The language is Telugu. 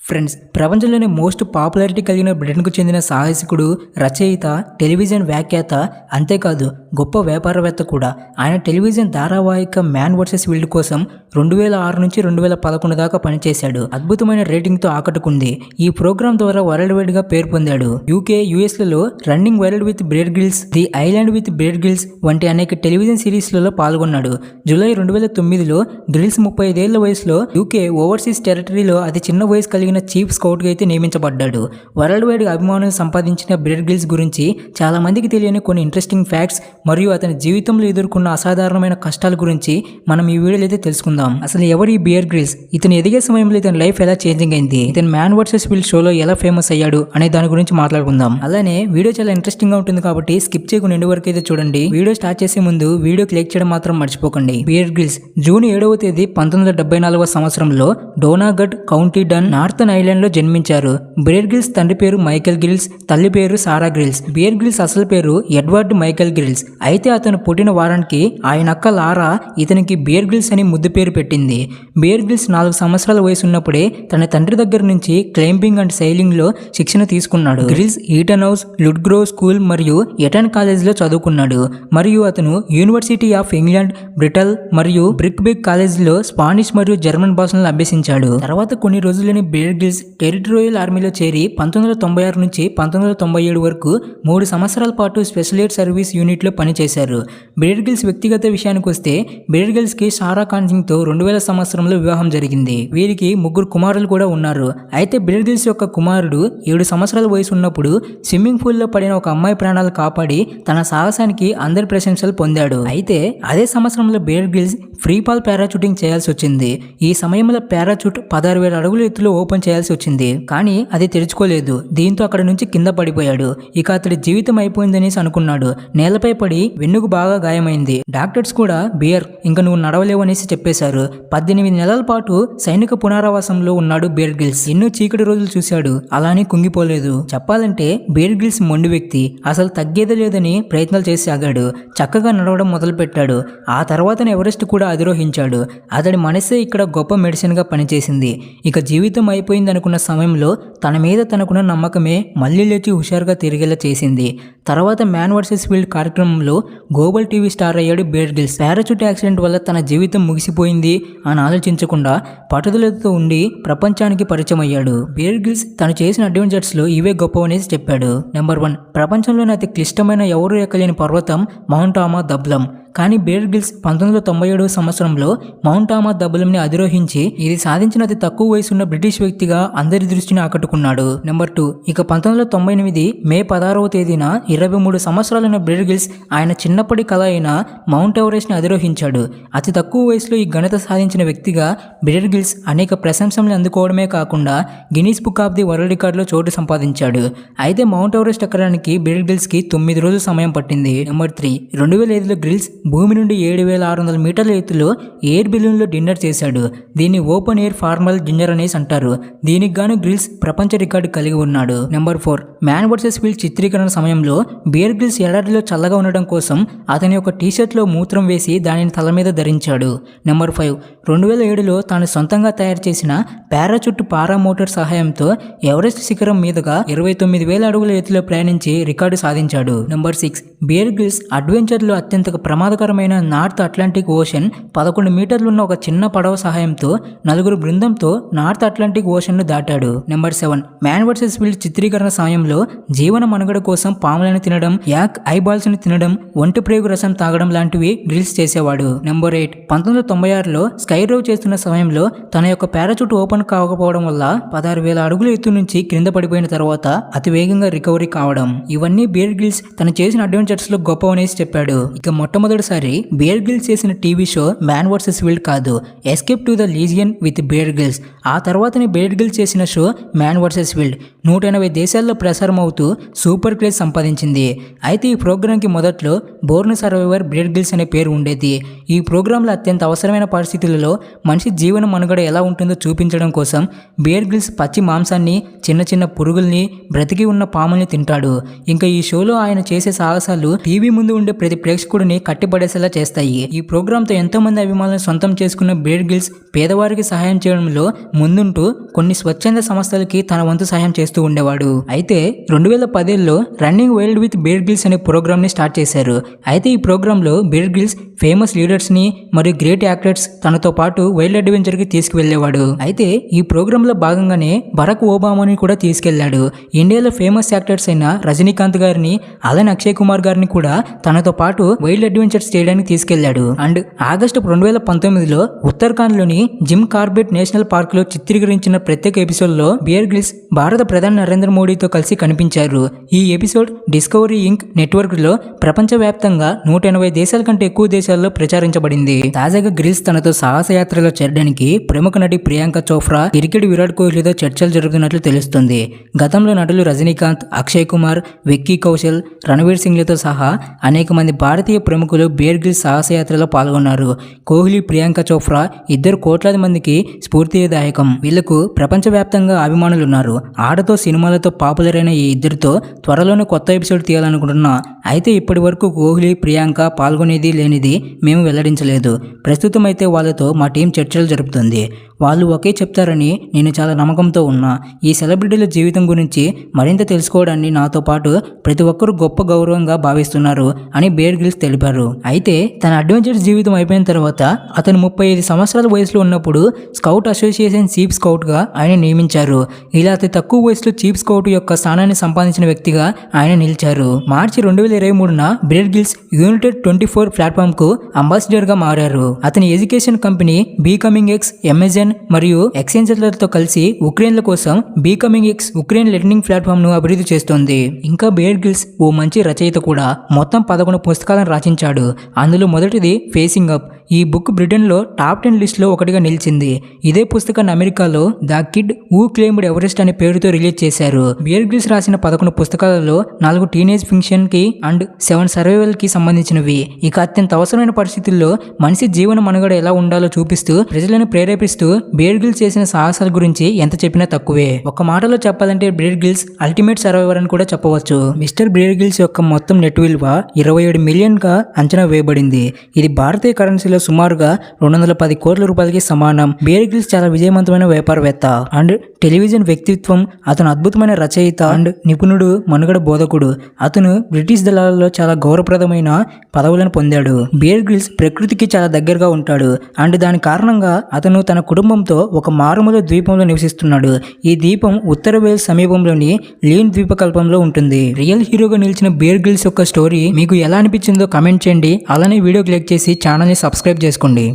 ఫ్రెండ్స్, ప్రపంచంలోనే మోస్ట్ పాపులారిటీ కలిగిన బ్రిటన్కు చెందిన సాహసికుడు, రచయిత, టెలివిజన్ వ్యాఖ్యాత, అంతేకాదు గొప్ప వ్యాపారవేత్త కూడా. ఆయన టెలివిజన్ ధారావాహిక మ్యాన్ వర్సెస్ వైల్డ్ కోసం 2006 నుంచి 2011 దాకా పనిచేశాడు. అద్భుతమైన రేటింగ్తో ఆకట్టుకుంది. ఈ ప్రోగ్రాం ద్వారా వరల్డ్ వైడ్ గా పేరు పొందాడు. యూకే, యుఎస్లలో running wild with Bear Grylls, the island with Bear Grylls వంటి అనేక టెలివిజన్ సిరీస్లలో పాల్గొన్నాడు. జూలై 2009లో గ్రిల్స్ 35 ఏళ్ల వయసులో యూకే ఓవర్సీస్ టెరిటరీలో అతి చిన్న వయసు కలిగిన చీఫ్ స్కౌట్ గా అయితే నియమించబడ్డాడు. వరల్డ్ వైడ్ అభిమానులు సంపాదించిన బ్రేడ్ గిల్స్ గురించి చాలా మందికి తెలియని కొన్ని ఇంట్రెస్టింగ్ ఫ్యాక్ట్స్ మరియు అతని జీవితంలో ఎదుర్కొన్న అసాధారణమైన కష్టాల గురించి మనం ఈ వీడియోలో అయితే తెలుసుకుందాం. అసలు ఎవరు ఈ బియర్ గ్రిల్స్, ఇతను ఎదిగే సమయంలో ఇతని లైఫ్ ఎలా చేంజింగ్ అయింది, ఇతను మ్యాన్ వర్సెస్ వైల్డ్ షోలో ఎలా ఫేమస్ అయ్యాడు అనే దాని గురించి మాట్లాడుకుందాం. అలానే వీడియో చాలా ఇంట్రెస్టింగ్ గా ఉంటుంది కాబట్టి స్కిప్ చేయకుండా ఎండ్ వరకు అయితే చూడండి. వీడియో స్టార్ట్ చేసే ముందు వీడియోకి లైక్ చేయడం మాత్రం మర్చిపోకండి. బియర్ గ్రిల్స్ జూన్ 7వ తేదీ 1974 సంవత్సరంలో డోనాగడ్ కౌంటీ డన్ నార్థన్ ఐలాండ్ లో జన్మించారు. బియర్ గ్రిల్స్ తండ్రి పేరు మైకేల్ గ్రిల్స్, తల్లి పేరు సారా గ్రిల్స్. బియర్ గ్రిల్స్ అసలు పేరు ఎడ్వర్డ్ మైకేల్ గ్రిల్స్. అయితే అతను పుట్టిన వారానికి ఆయన అక్క లారా ఇతనికి బియర్ గ్రిల్స్ అని ముద్దు పేరు పెట్టింది. బియర్ గ్రిల్స్ 4 సంవత్సరాల వయసు ఉన్నప్పుడే తన తండ్రి దగ్గర నుంచి క్లైంబింగ్ అండ్ సైలింగ్ లో శిక్షణ తీసుకున్నాడు. గ్రిల్స్ ఈటన్ హౌస్, లుడ్గ్రో స్కూల్ మరియు ఎటన్ కాలేజ్ లో చదువుకున్నాడు. మరియు అతను యూనివర్సిటీ ఆఫ్ ఇంగ్లాండ్, బ్రిటల్ మరియు బ్రిక్బెక్ కాలేజ్ లో స్పానిష్ మరియు జర్మన్ భాషలను అభ్యసించాడు. తర్వాత కొన్ని రోజుల్లోనే బియర్ గ్రిల్స్ టెరిటోరియల్ ఆర్మీలో చేరి 1996 నుంచి 1997 వరకు 3 సంవత్సరాల పాటు స్పెషల్ ఎయిర్ సర్వీస్ యూనిట్ లో పనిచేశారు. బియర్ గ్రిల్స్ వ్యక్తిగత విషయానికి వస్తే బియర్ గ్రిల్స్ కి సారా ఖాన్ సింగ్ తో 2000 సంవత్సరంలో వివాహం జరిగింది. వీరికి 3 కుమారులు కూడా ఉన్నారు. అయితే బియర్ గ్రిల్స్ యొక్క కుమారుడు 7 సంవత్సరాల వయసు ఉన్నప్పుడు స్విమ్మింగ్ పూల్ లో పడిన ఒక అమ్మాయి ప్రాణాలు కాపాడి తన సాహసానికి అందరి ప్రశంసలు పొందాడు. అయితే అదే సంవత్సరంలో బియర్ గ్రిల్స్ ఫ్రీ ఫాల్ పారాచూటింగ్ చేయాల్సి వచ్చింది. ఈ సమయంలో పారాచూట్ 16,000 అడుగుల ఎత్తులో ఓపెన్ చేయాల్సి వచ్చింది. కానీ అది తెరుచుకోలేదు. దీంతో అక్కడ నుంచి కింద పడిపోయాడు. ఇక అతడి జీవితం అయిపోయిందనేసి అనుకున్నాడు. నేలపై పడి వెన్నుకు బాగా గాయమైంది. డాక్టర్స్ కూడా బియర్ ఇంక నువ్వు నడవలేవు అనేసి చెప్పేశారు. 18 నెలల పాటు సైనిక పునరావాసంలో ఉన్నాడు బియర్ గ్రిల్స్. ఎన్నో చీకటి రోజులు చూశాడు. అలానే కుంగిపోలేదు. చెప్పాలంటే బియర్ గ్రిల్స్ మొండి వ్యక్తి. అసలు తగ్గేదే లేదని ప్రయత్నాలు చేసి సాగాడు. చక్కగా నడవడం మొదలు పెట్టాడు. ఆ తర్వాతనే ఎవరెస్ట్ కూడా అధిరోహించాడు. అతడి మనసే ఇక్కడ గొప్ప మెడిసిన్ గా పనిచేసింది. ఇక జీవితం అయిపోయింది అనుకున్న సమయంలో తన మీద తనకున్న నమ్మకమే మళ్లీ లేచి హుషారుగా తిరిగేలా చేసింది. తర్వాత మ్యాన్ వర్సెస్ వైల్డ్ కార్యక్రమంలో గ్లోబల్ టీవీ స్టార్ అయ్యాడు బియర్ గ్రిల్స్. పారాచూట్ యాక్సిడెంట్ వల్ల తన జీవితం ముగిసిపోయింది అని ఆలోచించకుండా పట్టుదలతో ఉండి ప్రపంచానికి పరిచయం అయ్యాడు. బియర్ గ్రిల్స్ తను చేసిన అడ్వెంచర్స్ లో ఇవే గొప్పవనేసి చెప్పాడు. నెంబర్ 1, ప్రపంచంలోనే అతి క్లిష్టమైన ఎవరు ఎక్కలేని పర్వతం మౌంట్ ఆమా దబ్లం. కానీ బియర్ గ్రిల్స్ 1997 సంవత్సరంలో మౌంట్ ఆమా దబ్బలంని అధిరోహించి ఇది సాధించిన అతి తక్కువ వయసున్న బ్రిటిష్ వ్యక్తిగా అందరి దృష్టిని ఆకట్టుకున్నాడు. నెంబర్ 2, ఇక 1998 మే 16వ తేదీన 23 సంవత్సరాలైన బియర్ గ్రిల్స్ ఆయన చిన్నప్పటి కల అయిన మౌంట్ ఎవరెస్ట్ ని అధిరోహించాడు. అతి తక్కువ వయసులో ఈ ఘనత సాధించిన వ్యక్తిగా బియర్ గ్రిల్స్ అనేక ప్రశంసలు అందుకోవడమే కాకుండా Guinness book of the world రికార్డులో చోటు సంపాదించాడు. అయితే మౌంట్ ఎవరెస్ట్ ఎక్కడానికి బియర్ గ్రిల్స్ కి 9 రోజులు సమయం పట్టింది. నెంబర్ 3, 2005లో గ్రిల్స్ భూమి నుండి 7,600 మీటర్ల ఎత్తులో ఎయిర్ బెలూన్లో డిన్నర్ చేశాడు. దీన్ని ఓపెన్ ఎయిర్ ఫార్మల్ డిన్నర్ అనేసి అంటారు. దీనికి గాను గ్రిల్స్ ప్రపంచ రికార్డు కలిగి ఉన్నాడు. నెంబర్ 4, మ్యాన్ వర్సెస్ వైల్డ్ చిత్రీకరణ సమయంలో బియర్ గ్రిల్స్ ఎడారిలో చల్లగా ఉండడం కోసం అతని యొక్క టీషర్ట్ లో మూత్రం వేసి దానిని తల మీద ధరించాడు. నెంబర్ 5, 2007లో తాను సొంతంగా తయారు చేసిన పారాచూట్ పారామోటార్ సహాయంతో ఎవరెస్ట్ శిఖరం మీదుగా 29,000 అడుగుల ఎత్తులో ప్రయాణించి రికార్డు సాధించాడు. నెంబర్ 6, బియర్ గ్రిల్స్ అడ్వెంచర్ లో అత్యంత ప్రమాదకరమైన నార్త్ అట్లాంటిక్ ఓషన్ 11 మీటర్లు ఉన్న ఒక చిన్న పడవ సహాయంతో 4 బృందంతో నార్త్ అట్లాంటిక్ ఓషన్ ను దాటాడు. నెంబర్ 7, మ్యాన్ వర్సెస్ వైల్డ్ చిత్రీకరణ సమయంలో జీవన మనుగడ కోసం పాములను తినడం, యాక్ ఐబాల్స్ ని తినడం, ఒంటి ప్రేగు రసం తాగడం లాంటివి గ్రిల్స్ చేసేవాడు. నెంబర్ 8, 1996లో స్కై డ్రైవ్ చేస్తున్న సమయంలో తన యొక్క పారాచూట్ ఓపెన్ కాకపోవడం వల్ల 16,000 అడుగుల ఎత్తు నుంచి క్రింద పడిపోయిన తర్వాత అతి వేగంగా రికవరీ కావడం. ఇవన్నీ బియర్ గ్రిల్స్ తను చేసిన అడ్వెంచర్స్ లో గొప్పవనేసి చెప్పాడు. ఇక మొట్టమొదటిసారి బియర్ గ్రిల్స్ చేసిన TV show Man versus Wild కాదు, escape to the legion with Bear Grylls. ఆ తర్వాతనే బియర్ గ్రిల్స్ చేసిన షో మ్యాన్ వర్సెస్ వైల్డ్ 180 దేశాల్లో ప్రసారం అవుతూ సూపర్ క్రేజ్ సంపాదించింది. అయితే ఈ ప్రోగ్రామ్ కి మొదట్లో బోర్న్ సర్వైవర్ బియర్ గ్రిల్స్ అనే పేరు ఉండేది. ఈ ప్రోగ్రాంలో అత్యంత అవసరమైన పరిస్థితులలో మనిషి జీవన మనుగడ ఎలా ఉంటుందో చూపించడం కోసం బియర్ గ్రిల్స్ పచ్చి మాంసాన్ని, చిన్న చిన్న పురుగుల్ని, బ్రతికి ఉన్న పాముల్ని తింటాడు. ఇంకా ఈ షోలో ఆయన చేసే సాహసాలు టీవీ ముందు ఉండే ప్రతి ప్రేక్షకుడిని కట్టిపడేసేలా చేస్తాయి. ఈ ప్రోగ్రాంతో ఎంతో మంది అభిమానులను సొంతం చేసుకున్న బేర్ గ్రిల్స్ పేదవారికి సహాయం చేయడంలో ముందుంటూ కొన్ని స్వచ్ఛంద సంస్థలకి తన వంతు సహాయం చేస్తూ ఉండేవాడు. అయితే 2010లో running wild with Bear Grylls అనే ప్రోగ్రామ్ ని స్టార్ట్ చేశారు. అయితే ఈ ప్రోగ్రామ్ లో బేర్ గ్రిల్స్ ఫేమస్ లీడర్స్ ని మరియు గ్రేట్ యాక్టర్స్ తనతో పాటు వైల్డ్ అడ్వెంచర్ కి తీసుకువెళ్లేవాడు. అయితే ఈ ప్రోగ్రామ్ లో భాగంగానే బరాక్ ఒబామాని కూడా తీసుకెళ్లాడు. ఇండియాలో ఫేమస్ యాక్టర్స్ అయిన రజనీకాంత్ గారిని, అలానే అక్షయ్ కుమార్ గారిని కూడా తనతో పాటు వైల్డ్ అడ్వెంచర్స్ చేయడానికి తీసుకెళ్లాడు. అండ్ ఆగస్టు 2019లో ఉత్తరాఖండ్ లోని జిమ్ కార్బెట్ నేషనల్ పార్క్ లో చిత్రీకరించిన ప్రత్యేక ఎపిసోడ్ లో బేర్ గ్రిల్స్ భారత ప్రధాని నరేంద్ర మోడీతో కలిసి కనిపించారు. ఈ ఎపిసోడ్ డిస్కవరీ ఇంక్ నెట్వర్క్ లో ప్రపంచవ్యాప్తంగా 180 దేశాల కంటే ఎక్కువ దేశాల్లో ప్రచారించబడింది. తాజాగా గ్రిల్స్ తనతో సాహస యాత్రలో చేరడానికి ప్రముఖ నటి ప్రియాంక చోప్రా, క్రికెట్ విరాట్ కోహ్లీతో చర్చలు జరుగుతున్నట్లు తెలుస్తుంది. గతంలో నటులు రజనీకాంత్, అక్షయ్ కుమార్, విక్కీ కౌశల్, రణవీర్ సింగ్లతో సహా అనేక మంది భారతీయ ప్రముఖులు బేర్ గ్రిల్స్ సాహసయాత్రలో పాల్గొన్నారు. కోహ్లీ, ప్రియాంక చోప్రా ఇద్దరు కోట్లాది మందికి స్ఫూర్తిదాయకం. వీళ్లకు ప్రపంచవ్యాప్తంగా అభిమానులున్నారు. ఆటతో సినిమాలతో పాపులర్ అయిన ఈ ఇద్దరితో త్వరలోనే కొత్త ఎపిసోడ్ తీయాలనుకుంటున్నా. అయితే ఇప్పటి వరకు కోహ్లీ, ప్రియాంక పాల్గొనేది లేనిది మేము వెల్లడించలేదు. ప్రస్తుతం అయితే వాళ్ళతో మా టీం చర్చలు జరుపుతుంది. వాళ్ళు ఒకే చెప్తారని నేను చాలా నమ్మకంతో ఉన్నా. ఈ సెలబ్రిటీల జీవితం గురించి మరింత తెలుసుకోవడాన్ని నాతో పాటు ప్రతి ఒక్కరూ గొప్ప గౌరవంగా భావిస్తున్నారు అని బేర్ గ్రిల్స్ తెలిపారు. అయితే తన అడ్వెంచర్స్ జీవితం అయిపోయిన తర్వాత అతను 35 సంవత్సరాల వయసులో ఉన్నప్పుడు స్కౌట్ అసోసియేషన్ చీఫ్ స్కౌట్గా ఆయన నియమించారు. ఇలా అతి తక్కువ వయసులో చీఫ్ స్కౌట్ యొక్క స్థానాన్ని సంపాదించిన వ్యక్తిగా ఆయన నిలిచారు. మార్చి 2023న బేర్ గ్రిల్స్ యునైటెడ్ 24 ప్లాట్ఫామ్కు అంబాసిడర్గా మారారు. అతని ఎడ్యుకేషన్ కంపెనీ బీకమింగ్ ఎక్స్, అమెజాన్ మరియు ఎక్స్చేంజర్లతో కలిసి ఉక్రెయిన్ల కోసం బీకమింగ్ ఎక్స్ ఉక్రెయిన్ లెర్నింగ్ ప్లాట్ఫామ్ ను అభివృద్ధి చేస్తోంది. ఇంకా బేర్ గ్రిల్స్ ఓ మంచి రచయిత కూడా. మొత్తం 11 పుస్తకాలను రచించాడు. అందులో మొదటిది ఫేసింగ్ అప్. ఈ బుక్ బ్రిటన్లో టాప్ 10 లిస్టులో ఒకటిగా నిలిచింది. ఇదే పుస్తకాన్ని అమెరికాలో the kid who claimed Everest అనే పేరుతో రిలీజ్ చేశారు. బేర్ గ్రిల్స్ రాసిన 11 పుస్తకాలలో 4 టీనేజ్ ఫిక్షన్ కి అండ్ 7 సర్వైవల్ కి సంబంధించినవి. ఇక అత్యంత అవసరమైన పరిస్థితుల్లో మనిషి జీవన మనుగడ ఎలా ఉండాలో చూపిస్తూ ప్రజలను ప్రేరేపిస్తూ బేర్ గ్రిల్స్ చేసిన సాహసాల గురించి ఎంత చెప్పినా తక్కువే. ఒక మాటలో చెప్పాలంటే బేర్ గ్రిల్స్ అల్టిమేట్ సర్వైవర్ అని కూడా చెప్పవచ్చు. మిస్టర్ బేర్ గ్రిల్స్ యొక్క మొత్తం నెట్ విలువ 27 మిలియన్ గా అంచనా వేయబడింది. ఇది భారతీయ కరెన్సీలో సుమారుగా 210 కోట్ల రూపాయలకి సమానం. బేర్ గ్రిల్స్ చాలా విజయవంతమైన వ్యాపారవేత్త అండ్ టెలివిజన్ వ్యక్తిత్వం. అతను అద్భుతమైన రచయిత అండ్ నిపుణుడు, మనుగడ బోధకుడు. అతను బ్రిటిష్ దళాలలో చాలా గౌరవప్రదమైన పదవులను పొందాడు. బేర్ గ్రిల్స్ ప్రకృతికి చాలా దగ్గరగా ఉంటాడు అండ్ దాని కారణంగా అతను తన కుటుంబంతో ఒక మారుమూల ద్వీపంలో నివసిస్తున్నాడు. ఈ ద్వీపం ఉత్తర వేల్స్ సమీపంలోని లీన్ ద్వీపకల్పంలో ఉంటుంది. రియల్ హీరోగా నిలిచిన బేర్ గ్రిల్స్ యొక్క స్టోరీ మీకు ఎలా అనిపించిందో కమెంట్ చేయండి. అలానే వీడియోకి లైక్ చేసి ఛానల్ని సబ్స్క్రైబ్ చేసుకోండి.